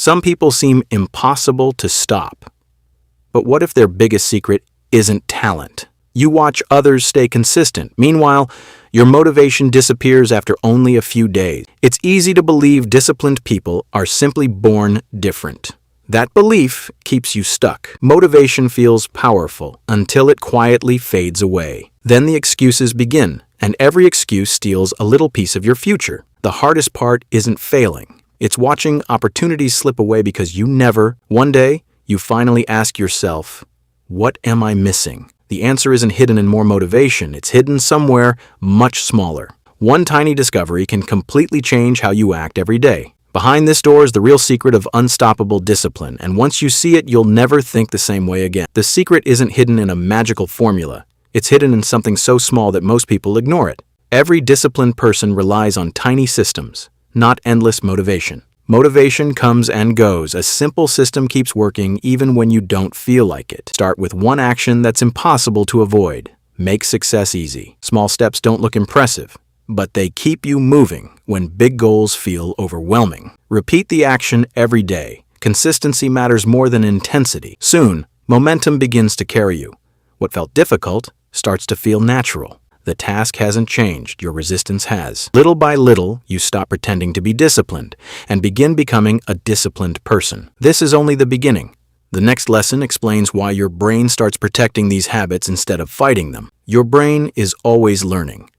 Some people seem impossible to stop. But what if their biggest secret isn't talent? You watch others stay consistent. Meanwhile, your motivation disappears after only a few days. It's easy to believe disciplined people are simply born different. That belief keeps you stuck. Motivation feels powerful until it quietly fades away. Then the excuses begin, and every excuse steals a little piece of your future. The hardest part isn't failing. It's watching opportunities slip away because one day, you finally ask yourself, what am I missing? The answer isn't hidden in more motivation. It's hidden somewhere much smaller. One tiny discovery can completely change how you act every day. Behind this door is the real secret of unstoppable discipline, and once you see it, you'll never think the same way again. The secret isn't hidden in a magical formula. It's hidden in something so small that most people ignore it. Every disciplined person relies on tiny systems, not endless motivation. Motivation comes and goes. A simple system keeps working even when you don't feel like it. Start with one action that's impossible to avoid. Make success easy. Small steps don't look impressive, but they keep you moving when big goals feel overwhelming. Repeat the action every day. Consistency matters more than intensity. Soon, momentum begins to carry you. What felt difficult starts to feel natural. The task hasn't changed, your resistance has. Little by little, you stop pretending to be disciplined and begin becoming a disciplined person. This is only the beginning. The next lesson explains why your brain starts protecting these habits instead of fighting them. Your brain is always learning.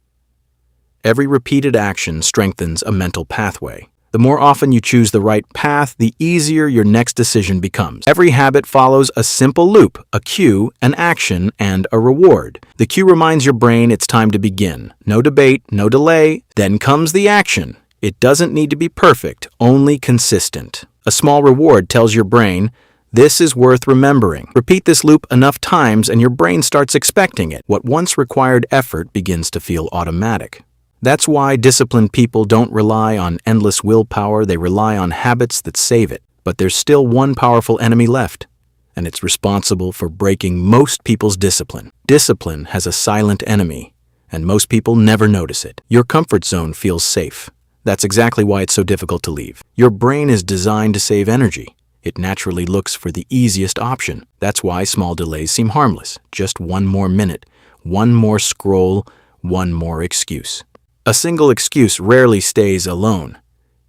Every repeated action strengthens a mental pathway. The more often you choose the right path, the easier your next decision becomes. Every habit follows a simple loop, a cue, an action, and a reward. The cue reminds your brain it's time to begin. No debate, no delay. Then comes the action. It doesn't need to be perfect, only consistent. A small reward tells your brain, this is worth remembering. Repeat this loop enough times and your brain starts expecting it. What once required effort begins to feel automatic. That's why disciplined people don't rely on endless willpower, they rely on habits that save it. But there's still one powerful enemy left, and it's responsible for breaking most people's discipline. Discipline has a silent enemy, and most people never notice it. Your comfort zone feels safe. That's exactly why it's so difficult to leave. Your brain is designed to save energy. It naturally looks for the easiest option. That's why small delays seem harmless. Just one more minute, one more scroll, one more excuse. A single excuse rarely stays alone.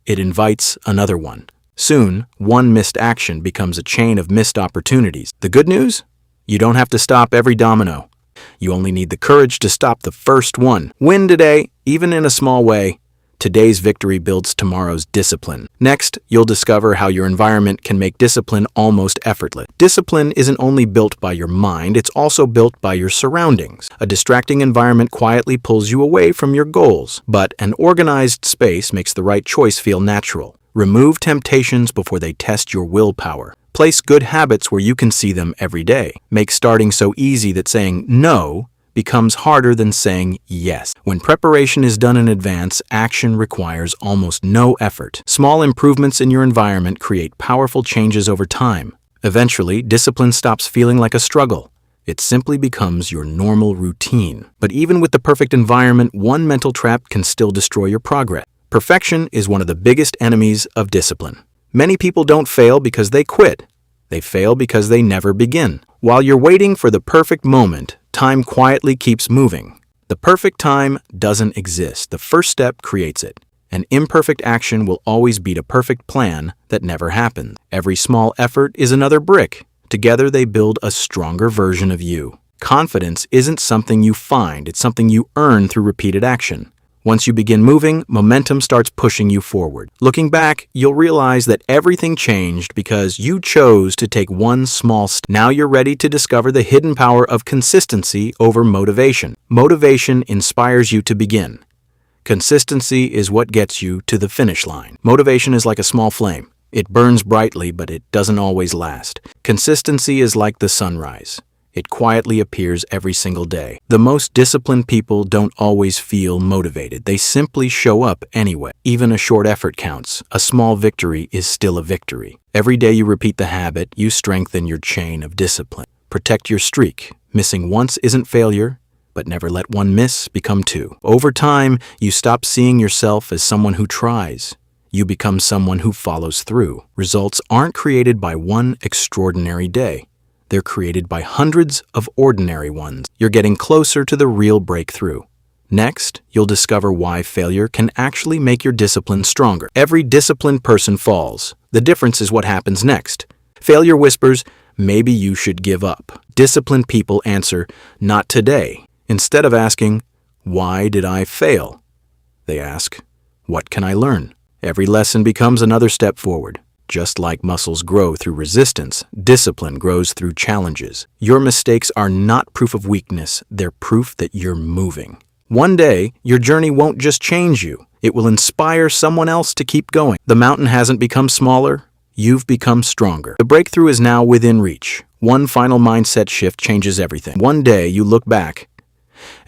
It invites another one. Soon, one missed action becomes a chain of missed opportunities. The good news? You don't have to stop every domino. You only need the courage to stop the first one. Win today, even in a small way. Today's victory builds tomorrow's discipline. Next, you'll discover how your environment can make discipline almost effortless. Discipline isn't only built by your mind, it's also built by your surroundings. A distracting environment quietly pulls you away from your goals, but an organized space makes the right choice feel natural. Remove temptations before they test your willpower. Place good habits where you can see them every day. Make starting so easy that saying no becomes harder than saying yes. When preparation is done in advance, action requires almost no effort. Small improvements in your environment create powerful changes over time. Eventually, discipline stops feeling like a struggle. It simply becomes your normal routine. But even with the perfect environment, one mental trap can still destroy your progress. Perfection is one of the biggest enemies of discipline. Many people don't fail because they quit. They fail because they never begin. While you're waiting for the perfect moment, time quietly keeps moving. The perfect time doesn't exist. The first step creates it. An imperfect action will always beat a perfect plan that never happens. Every small effort is another brick. Together they build a stronger version of you. Confidence isn't something you find, it's something you earn through repeated action. Once you begin moving, momentum starts pushing you forward. Looking back, you'll realize that everything changed because you chose to take one small step. Now you're ready to discover the hidden power of consistency over motivation. Motivation inspires you to begin. Consistency is what gets you to the finish line. Motivation is like a small flame. It burns brightly, but it doesn't always last. Consistency is like the sunrise. It quietly appears every single day. The most disciplined people don't always feel motivated. They simply show up anyway. Even a short effort counts. A small victory is still a victory. Every day you repeat the habit, you strengthen your chain of discipline. Protect your streak. Missing once isn't failure, but never let one miss become two. Over time, you stop seeing yourself as someone who tries. You become someone who follows through. Results aren't created by one extraordinary day. They're created by hundreds of ordinary ones. You're getting closer to the real breakthrough. Next, you'll discover why failure can actually make your discipline stronger. Every disciplined person falls. The difference is what happens next. Failure whispers, maybe you should give up. Disciplined people answer, not today. Instead of asking, why did I fail? They ask, what can I learn? Every lesson becomes another step forward. Just like muscles grow through resistance, discipline grows through challenges. Your mistakes are not proof of weakness, they're proof that you're moving. One day, your journey won't just change you, it will inspire someone else to keep going. The mountain hasn't become smaller, you've become stronger. The breakthrough is now within reach. One final mindset shift changes everything. One day, you look back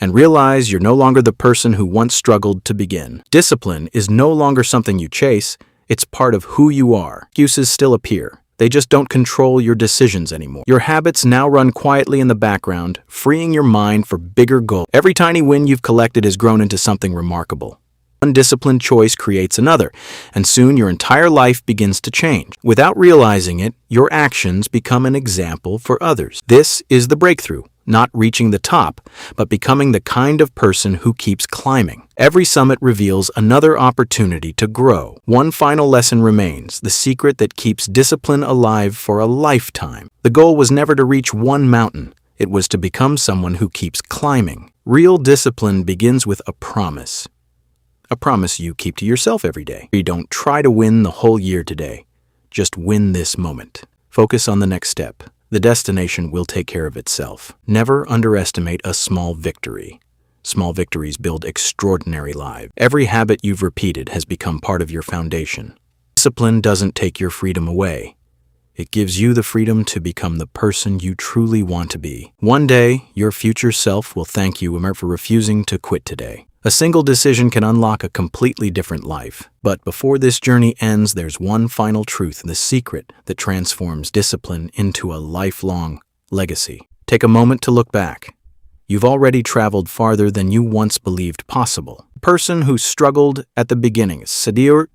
and realize you're no longer the person who once struggled to begin. Discipline is no longer something you chase, it's part of who you are. Excuses still appear. They just don't control your decisions anymore. Your habits now run quietly in the background, freeing your mind for bigger goals. Every tiny win you've collected has grown into something remarkable. One disciplined choice creates another, and soon your entire life begins to change. Without realizing it, your actions become an example for others. This is the breakthrough. Not reaching the top, but becoming the kind of person who keeps climbing. Every summit reveals another opportunity to grow. One final lesson remains, the secret that keeps discipline alive for a lifetime. The goal was never to reach one mountain. It was to become someone who keeps climbing. Real discipline begins with a promise. A promise you keep to yourself every day. You don't try to win the whole year today. Just win this moment. Focus on the next step. The destination will take care of itself. Never underestimate a small victory. Small victories build extraordinary lives. Every habit you've repeated has become part of your foundation. Discipline doesn't take your freedom away. It gives you the freedom to become the person you truly want to be. One day, your future self will thank you for refusing to quit today. A single decision can unlock a completely different life. But before this journey ends, there's one final truth, the secret that transforms discipline into a lifelong legacy. Take a moment to look back. You've already traveled farther than you once believed possible. The person who struggled at the beginning, Sadir,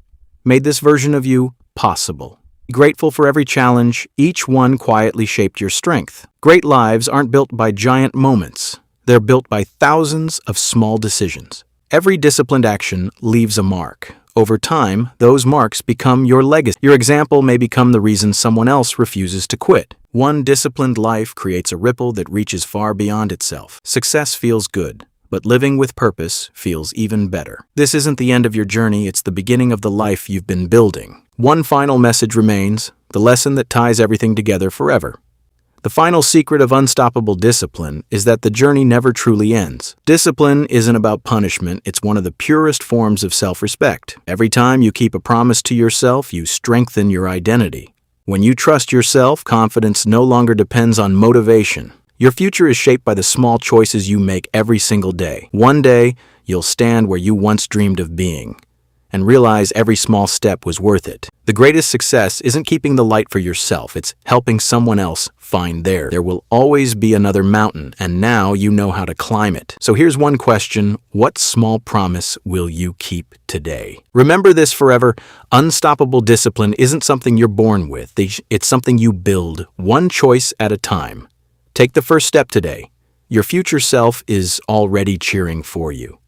made this version of you possible. Be grateful for every challenge. Each one quietly shaped your strength. Great lives aren't built by giant moments. They're built by thousands of small decisions. Every disciplined action leaves a mark. Over time, those marks become your legacy. Your example may become the reason someone else refuses to quit. One disciplined life creates a ripple that reaches far beyond itself. Success feels good, but living with purpose feels even better. This isn't the end of your journey, it's the beginning of the life you've been building. One final message remains, the lesson that ties everything together forever. The final secret of unstoppable discipline is that the journey never truly ends. Discipline isn't about punishment, it's one of the purest forms of self-respect. Every time you keep a promise to yourself, you strengthen your identity. When you trust yourself, confidence no longer depends on motivation. Your future is shaped by the small choices you make every single day. One day, you'll stand where you once dreamed of being, and realize every small step was worth it. The greatest success isn't keeping the light for yourself, it's helping someone else find theirs. There will always be another mountain, and now you know how to climb it. So here's one question, what small promise will you keep today? Remember this forever, unstoppable discipline isn't something you're born with, it's something you build, one choice at a time. Take the first step today. Your future self is already cheering for you.